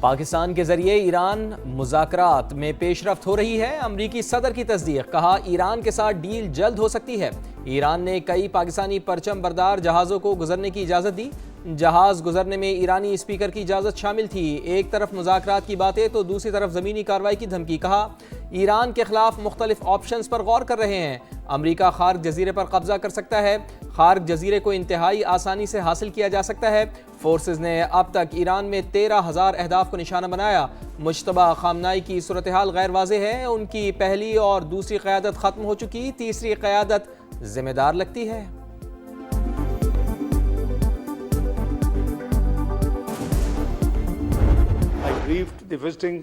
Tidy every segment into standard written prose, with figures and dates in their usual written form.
پاکستان کے ذریعے ایران مذاکرات میں پیش رفت ہو رہی ہے۔ امریکی صدر کی تصدیق، کہا ایران کے ساتھ ڈیل جلد ہو سکتی ہے۔ ایران نے کئی پاکستانی پرچم بردار جہازوں کو گزرنے کی اجازت دی۔ جہاز گزرنے میں ایرانی اسپیکر کی اجازت شامل تھی۔ ایک طرف مذاکرات کی باتیں تو دوسری طرف زمینی کارروائی کی دھمکی، کہا ایران کے خلاف مختلف آپشنز پر غور کر رہے ہیں۔ امریکہ خارق جزیرے پر قبضہ کر سکتا ہے۔ خارق جزیرے کو انتہائی آسانی سے حاصل کیا جا سکتا ہے۔ فورسز نے اب تک ایران میں 13,000 اہداف کو نشانہ بنایا۔ مشتبہ خامنائی کی صورتحال غیر واضح ہے۔ ان کی پہلی اور دوسری قیادت ختم ہو چکی، تیسری قیادت ذمہ دار لگتی ہے۔ I briefed the visiting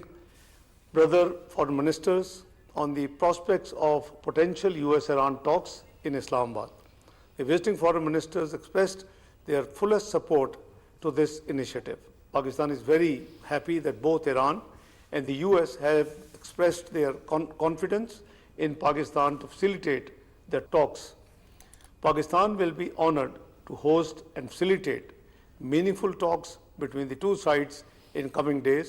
brother foreign ministers on the prospects of potential US-Iran talks in Islamabad. The visiting foreign ministers expressed their fullest support to this initiative. Pakistan is very happy that both Iran and the US have expressed their confidence in Pakistan to facilitate the talks. Pakistan will be honored to host and facilitate meaningful talks between the two sides in coming days.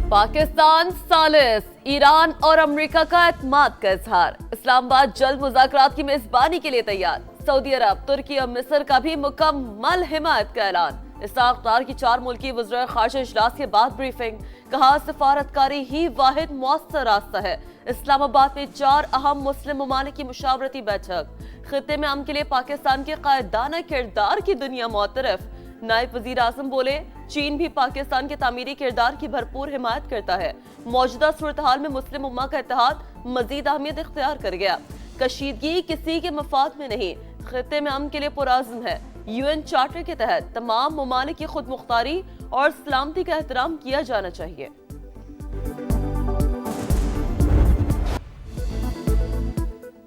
Pakistan ثالث، ایران اور امریکہ کا اعتماد کا اظہار۔ اسلام آباد جلد مذاکرات کی میزبانی کے لیے تیار۔ سعودی عرب، ترکی اور مصر کا بھی مکمل حمایت کا اعلان۔ اسحاق ڈار کی 4 ملکی وزرائے خارجہ اجلاس کے بعد بریفنگ، کہا سفارتکاری ہی واحد مؤثر راستہ ہے۔ اسلام آباد میں 4 اہم مسلم ممالک کی مشاورتی بیٹھک۔ خطے میں امن کے لیے پاکستان کے قائدانہ کردار کی دنیا معترف۔ نائب وزیر اعظم بولے چین بھی پاکستان کے تعمیری کردار کی بھرپور حمایت کرتا ہے۔ موجودہ صورتحال میں مسلم امہ کا اتحاد مزید اہمیت اختیار کر گیا۔ کشیدگی کسی کے مفاد میں نہیں، خطے میں امن کے لیے پرعزم ہے۔ UN چارٹر کے تحت تمام ممالک کی خود مختاری اور سلامتی کا احترام کیا جانا چاہیے۔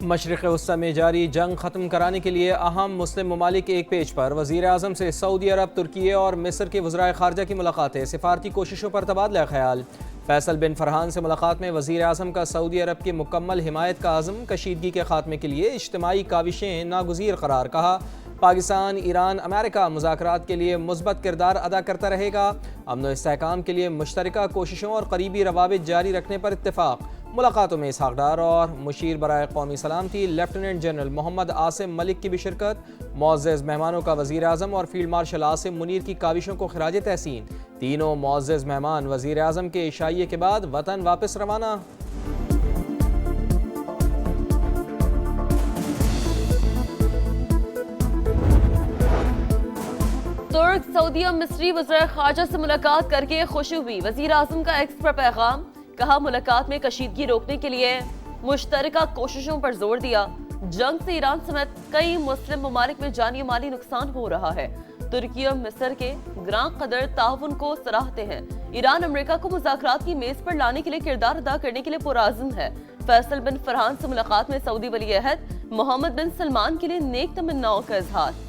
مشرق وسطی میں جاری جنگ ختم کرانے کے لیے اہم مسلم ممالک ایک پیج پر۔ وزیر اعظم سے سعودی عرب، ترکی اور مصر کے وزرائے خارجہ کی ملاقاتیں، سفارتی کوششوں پر تبادلہ خیال۔ فیصل بن فرحان سے ملاقات میں وزیر اعظم کا سعودی عرب کی مکمل حمایت کا عزم، کشیدگی کے خاتمے کے لیے اجتماعی کاوشیں ناگزیر قرار، کہا پاکستان، ایران، امریکہ مذاکرات کے لیے مثبت کردار ادا کرتا رہے گا۔ امن و استحکام کے لیے مشترکہ کوششوں اور قریبی روابط جاری رکھنے پر اتفاق۔ ملاقاتوں میں اسحاق ڈار اور مشیر برائے قومی سلامتی لیفٹیننٹ جنرل محمد عاصم ملک کی بھی شرکت۔ معزز مہمانوں کا وزیر اعظم اور فیلڈ مارشل عاصم منیر کی کاوشوں کو خراج تحسین۔ تینوں معزز مہمان وزیر اعظم کے عشائیے کے بعد وطن واپس روانہ۔ ترک، سعودی اور مصری وزرائے خارجہ سے ملاقات کر کے خوشی ہوئی۔ وزیر اعظم کا ایکس پر پیغام، کہا ملاقات میں کشیدگی روکنے کے لیے مشترکہ کوششوں پر زور دیا۔ جنگ سے ایران سمیت کئی مسلم ممالک میں جانی و مالی نقصان ہو رہا ہے۔ ترکی اور مصر کے گراں قدر تعاون کو سراہتے ہیں۔ ایران امریکہ کو مذاکرات کی میز پر لانے کے لیے کردار ادا کرنے کے لیے پرعزم ہے۔ فیصل بن فرحان سے ملاقات میں سعودی ولی عہد محمد بن سلمان کے لیے نیک تمناؤں کا اظہار۔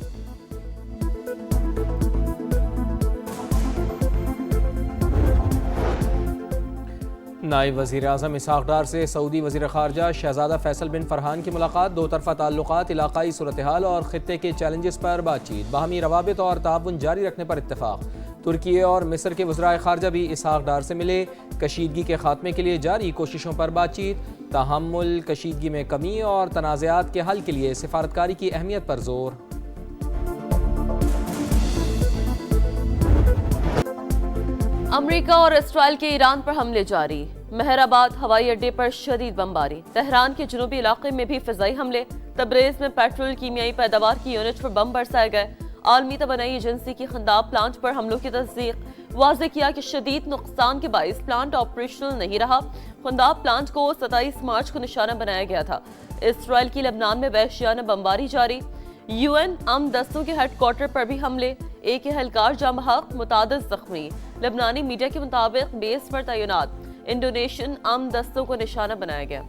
نائب وزیر اعظم اسحاق ڈار سے سعودی وزیر خارجہ شہزادہ فیصل بن فرحان کی ملاقات، دو طرفہ تعلقات، علاقائی صورتحال اور خطے کے چیلنجز پر بات چیت، باہمی روابط اور تعاون جاری رکھنے پر اتفاق۔ ترکی اور مصر کے وزرائے خارجہ بھی اسحاق ڈار سے ملے، کشیدگی کے خاتمے کے لیے جاری کوششوں پر بات چیت، تحمل، کشیدگی میں کمی اور تنازعات کے حل کے لیے سفارتکاری کی اہمیت پر زور۔ امریکہ اور اسرائیل کے ایران پر حملے جاری۔ مہر آباد ہوائی اڈے پر شدید بمباری۔ تہران کے جنوبی علاقے میں بھی فضائی حملے۔ تبریز میں پیٹرول کیمیائی پیداوار کی یونٹ پر بم برسائے گئے۔ عالمی توانائی ایجنسی کی خنداب پلانٹ پر حملوں کی تصدیق، واضح کیا کہ شدید نقصان کے باعث پلانٹ آپریشنل نہیں رہا۔ خنداب پلانٹ کو 27 مارچ کو نشانہ بنایا گیا تھا۔ اسرائیل کی لبنان میں وحشیانہ بمباری جاری۔ UN امن دستوں کے ہیڈ کوارٹر پر بھی حملے، ایک اہلکار جاں بحق، متعدد زخمی۔ لبنانی میڈیا کے مطابق بیس پر تعینات انڈونیشین امن دستوں کو نشانہ بنایا گیا۔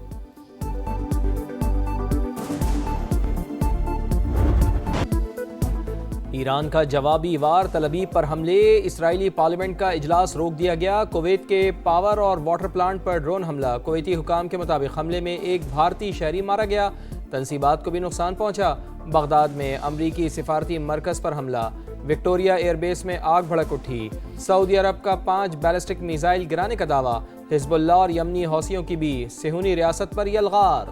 ایران کا جوابی وار تل ابیب پر حملے، اسرائیلی پارلیمنٹ کا اجلاس روک دیا گیا۔ کویت کے پاور اور واٹر پلانٹ پر ڈرون حملہ، کویتی حکام کے مطابق حملے میں ایک بھارتی شہری مارا گیا، تنصیبات کو بھی نقصان پہنچا۔ بغداد میں امریکی سفارتی مرکز پر حملہ، وکٹوریا ایئر بیس میں آگ بھڑک اٹھی۔ سعودی عرب کا 5 بیلسٹک میزائل گرانے کا دعویٰ، حزب اللہ اور یمنی حوثیوں کی بھی صہیونی ریاست پر یلغار۔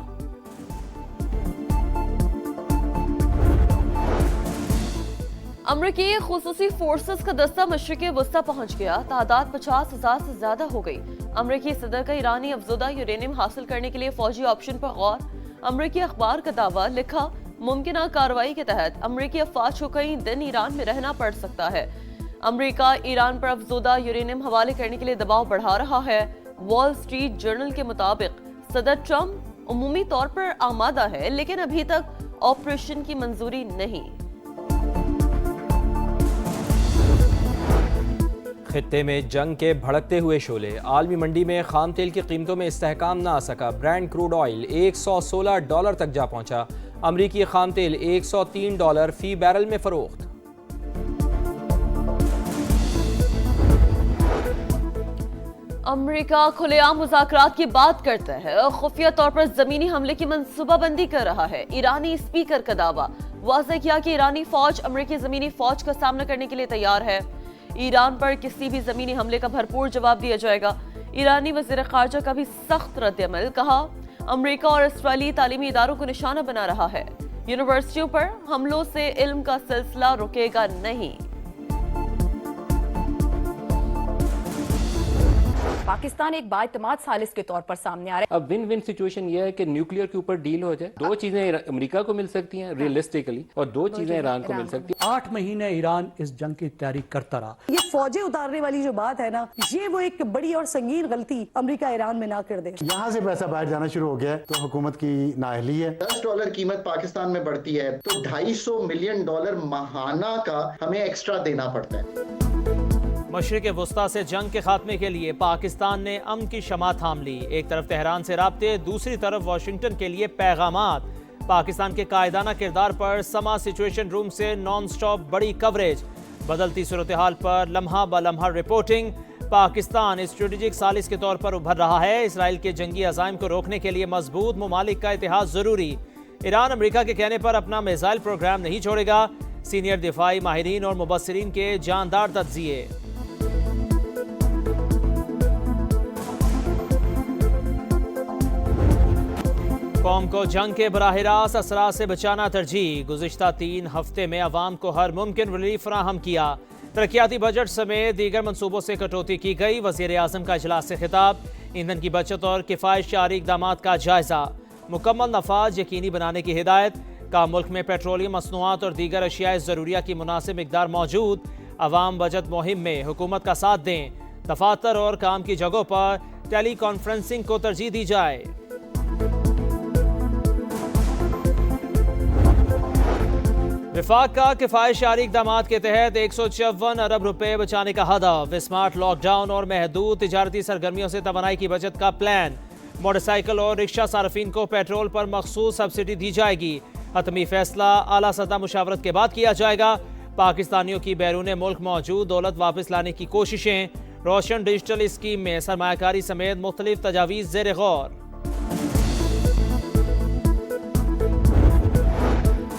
امریکی خصوصی فورسز کا دستہ مشرقی وسطی پہنچ گیا، تعداد 50,000 سے زیادہ ہو گئی۔ امریکی صدر کا ایرانی افزودہ یورینیم حاصل کرنے کے لیے فوجی آپشن پر غور۔ امریکی اخبار کا دعویٰ، لکھا ممکنہ کارروائی کے تحت امریکی افواج کو کئی دن ایران میں رہنا پڑ سکتا ہے۔ امریکہ ایران پر افزودہ یورینیم حوالے کرنے کے لیے دباؤ بڑھا رہا ہے۔ وال سٹریٹ جرنل کے مطابق صدر ٹرمپ عمومی طور پر آمادہ ہے، لیکن ابھی تک آپریشن کی منظوری نہیں۔ خطے میں جنگ کے بھڑکتے ہوئے شعلے، عالمی منڈی میں خام تیل کی قیمتوں میں استحکام نہ آ سکا۔ برینڈ کروڈ آئل $116 تک جا پہنچا۔ امریکی خام تیل $103 فی بیرل میں فروخت۔ امریکہ کھلے عام مذاکرات کی بات کرتا ہے اور خفیہ طور پر زمینی حملے کی منصوبہ بندی کر رہا ہے۔ ایرانی اسپیکر کا دعویٰ، واضح کیا کہ ایرانی فوج امریکی زمینی فوج کا سامنا کرنے کے لیے تیار ہے۔ ایران پر کسی بھی زمینی حملے کا بھرپور جواب دیا جائے گا۔ ایرانی وزیر خارجہ کا بھی سخت رد عمل، کہا امریکہ اور اسرائیلی تعلیمی اداروں کو نشانہ بنا رہا ہے۔ یونیورسٹیوں پر حملوں سے علم کا سلسلہ رکے گا نہیں۔ پاکستان ایک بااعتماد ثالث کے طور پر سامنے آ رہا ہے۔ اب ون ون سچویشن یہ ہے کہ نیوکلیئر کے اوپر ڈیل ہو جائے، 2 چیزیں امریکہ کو مل سکتی ہیں ریئلسٹکلی، اور 2 چیزیں ایران کو مل سکتی ہیں۔ 8 مہینے ایران اس جنگ کی تیاری کرتا رہا۔ یہ فوجیں اتارنے والی جو بات ہے نا، یہ وہ ایک بڑی اور سنگین غلطی امریکہ ایران میں نہ کر دے۔ یہاں سے پیسہ باہر جانا شروع ہو گیا ہے تو حکومت کی نااہلی ہے۔ $10 قیمت پاکستان میں بڑھتی ہے تو $250 ملین ماہانہ کا ہمیں ایکسٹرا دینا پڑتا ہے۔ مشرق وسطی سے جنگ کے خاتمے کے لیے پاکستان نے امن کی شمع تھام لی۔ ایک طرف تہران سے رابطے، دوسری طرف واشنگٹن کے لیے پیغامات۔ پاکستان کے قائدانہ کردار پر سما سچویشن روم سے نان سٹاپ بڑی کوریج۔ بدلتی صورتحال پر لمحہ بلمحہ رپورٹنگ۔ پاکستان اسٹریٹجک ثالث کے طور پر ابھر رہا ہے۔ اسرائیل کے جنگی عزائم کو روکنے کے لیے مضبوط ممالک کا اتحاد ضروری۔ ایران امریکہ کے کہنے پر اپنا میزائل پروگرام نہیں چھوڑے گا۔ سینئر دفاعی ماہرین اور مبصرین کے جاندار تجزیے۔ قوم کو جنگ کے براہ راست اثرات سے بچانا ترجیح۔ گزشتہ 3 ہفتے میں عوام کو ہر ممکن ریلیف فراہم کیا۔ ترقیاتی بجٹ سمیت دیگر منصوبوں سے کٹوتی کی گئی۔ وزیر اعظم کا اجلاس سے خطاب۔ ایندھن کی بچت اور کفایت شعاری اقدامات کا جائزہ۔ مکمل نفاذ یقینی بنانے کی ہدایت۔ کا ملک میں پیٹرولیم مصنوعات اور دیگر اشیاء ضروریہ کی مناسب مقدار موجود۔ عوام بجٹ مہم میں حکومت کا ساتھ دیں۔ دفاتر اور کام کی جگہوں پر ٹیلی کانفرنسنگ کو ترجیح دی جائے۔ وفاق کا کفایت شعاری اقدامات کے تحت 154 ارب روپے بچانے کا ہدف۔ اسمارٹ لاک ڈاؤن اور محدود تجارتی سرگرمیوں سے توانائی کی بچت کا پلان۔ موٹر سائیکل اور رکشہ صارفین کو پیٹرول پر مخصوص سبسڈی دی جائے گی۔ حتمی فیصلہ اعلیٰ سطح مشاورت کے بعد کیا جائے گا۔ پاکستانیوں کی بیرون ملک موجود دولت واپس لانے کی کوششیں۔ روشن ڈیجیٹل اسکیم میں سرمایہ کاری سمیت مختلف تجاویز زیر غور۔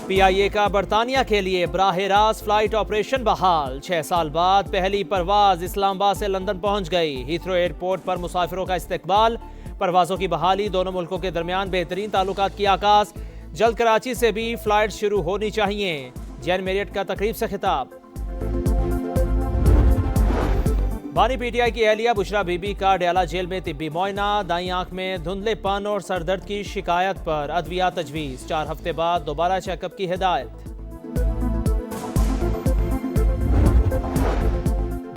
پی آئی اے کا برطانیہ کے لیے براہ راست فلائٹ آپریشن بحال۔ 6 سال بعد پہلی پرواز اسلام آباد سے لندن پہنچ گئی۔ ہیتھرو ایئرپورٹ پر مسافروں کا استقبال۔ پروازوں کی بحالی، دونوں ملکوں کے درمیان بہترین تعلقات کی آغاز۔ جلد کراچی سے بھی فلائٹ شروع ہونی چاہیے۔ جین میریٹ کا تقریب سے خطاب۔ بانی پی ٹی آئی کی اہلیہ بشرا بی بی کا ڈیالہ جیل میں طبی معائنہ۔ دائیں آنکھ میں دھندلے پن اور سر درد کی شکایت پر ادویات تجویز۔ 4 ہفتے بعد دوبارہ چیک اپ کی ہدایت۔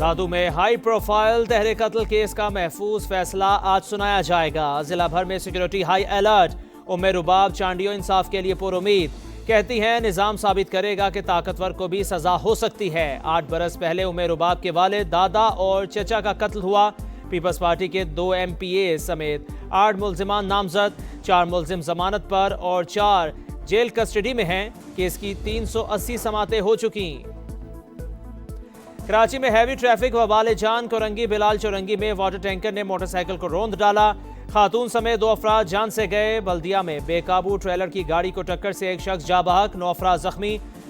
دادو میں ہائی پروفائل تحریر قتل کیس کا محفوظ فیصلہ آج سنایا جائے گا۔ ضلع بھر میں سیکیورٹی ہائی الرٹ۔ رباب چانڈیو انصاف کے لیے پر امید، کہتی ہیں نظام ثابت کرے گا کہ طاقتور کو بھی سزا ہو سکتی ہے۔ 8 برس پہلے رباب کے والد، دادا اور چچا کا قتل ہوا۔ پیپلز پارٹی کے 2 MP سمیت 8 ملزمان نامزد، 4 ملزم ضمانت پر اور 4 جیل کسٹڈی میں ہیں۔ کیس کی 380 سماعتیں ہو چکی۔ کراچی میں ہیوی ٹریفک وبال جان۔ کورنگی بلال چورنگی میں واٹر ٹینکر نے موٹر سائیکل کو روند ڈالا۔ خاتون سمیت 2 افراد جان سے گئے۔ بلدیہ میں بے قابو ٹریلر کی گاڑی کو ٹکر سے ایک شخص جاں بحق، 9 افراد زخمی۔